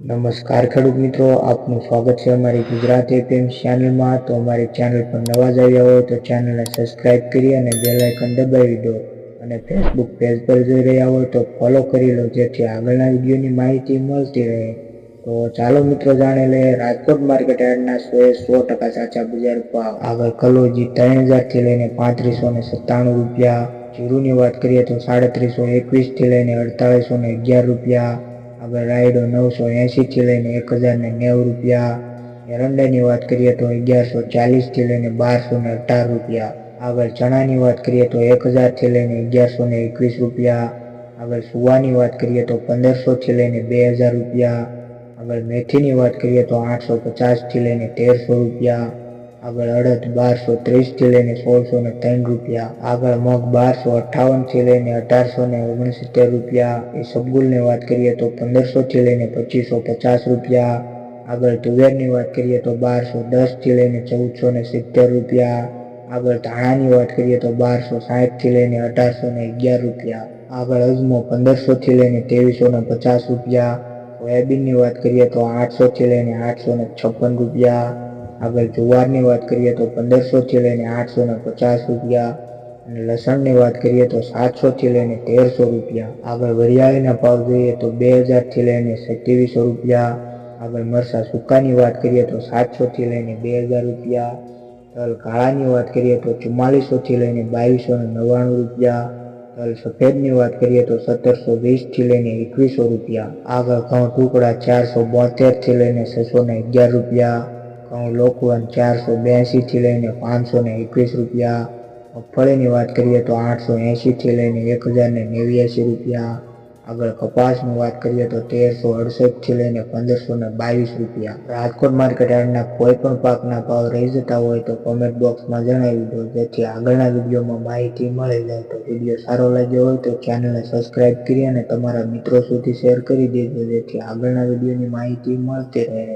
નમસ્કાર ખેડૂત મિત્રો, આપનું સ્વાગત છે અમારી ગુજરાતી એફએમ ચેનલમાં. તો અમારી ચેનલ પર નવા જ આવ્યા હોય તો ચેનલને સબસ્ક્રાઇબ કરી અને બેલ આઇકન દબાવી દો. અને ફેસબુક પેજ પર જોઈ રહ્યા હોય તો ફોલો કરી લો, જેથી આગળના વિડીયોની માહિતી મળતી રહે. તો ચાલો મિત્રો જાણી લે રાજકોટ માર્કેટ યાર્ડના 100% સાચા બજાર ભાવ. આગળ કલોજી 3000 થી લઈને 3597 રૂપિયા. જીરુની વાત કરીએ તો 321 થી લઈને 4811 રૂપિયા. આગળ રાયડો 980 થી લઈને 1090 રૂપિયા. એરંડાની વાત કરીએ તો 1140 થી લઈને 1218 રૂપિયા. આગળ ચણાની વાત કરીએ તો 1000 થી લઈને 1121 રૂપિયા. આગળ સુવાની વાત કરીએ તો 1500 થી લઈને 2000 રૂપિયા. આગળ મેથીની વાત કરીએ તો 850 થી લઈને 1300 રૂપિયા. આગળ અડદ 1230 થી લઈને 1603 રૂપિયા. આગળ મગ 1258 થી લઈને 1869 રૂપિયા. ઈસબગુલની વાત કરીએ તો 1500 થી લઈને 2550 રૂપિયા. આગળ તુવેરની વાત કરીએ તો 1210 થી લઈને 1470 રૂપિયા. આગળ ધાણાની વાત કરીએ તો 1260 થી લઈને 1811 રૂપિયા. આગળ અજમો 1500 થી લઈને 2350 રૂપિયા. સોયાબીનની વાત કરીએ તો 800 થી લઈને 856 રૂપિયા. આગળ જુવારની વાત કરીએ તો 1500 થી લઈને 850 રૂપિયા. અને લસણની વાત કરીએ તો 700 થી લઈને 1300 રૂપિયા. આગળ વરિયાળીના ભાવ જોઈએ તો 2000 થી લઈને 2700 રૂપિયા. આગળ મરસા સૂકાની વાત કરીએ તો 700 થી લઈને 2000 રૂપિયા. તલ કાળાની વાત કરીએ તો 4400 થી લઈને 2299 રૂપિયા. તલ સફેદની વાત કરીએ તો 1720 થી લઈને 2100 રૂપિયા. આગળ ઘઉં ટુકડા 472 થી લઈને 611 રૂપિયા. ઘઉં લોકવન 482 થી લઈને 521 રૂપિયા. મગફળીની વાત કરીએ તો 880 થી લઈને 1089 રૂપિયા. આગળ કપાસની વાત કરીએ તો 1368 થી લઈને 1522 રૂપિયા. રાજકોટ માર્કેટ યાર્ડના કોઈ પણ પાકના ભાવ રહી જતા હોય તો કોમેન્ટ બોક્સમાં જણાવી દો, જેથી આગળના વિડીયોમાં માહિતી મળી જાય. તો વિડીયો સારો લાગ્યો હોય તો ચેનલને સબસ્ક્રાઇબ કરી અને તમારા મિત્રો સુધી શેર કરી દેજો, જેથી આગળના વિડીયોની માહિતી મળતી રહે.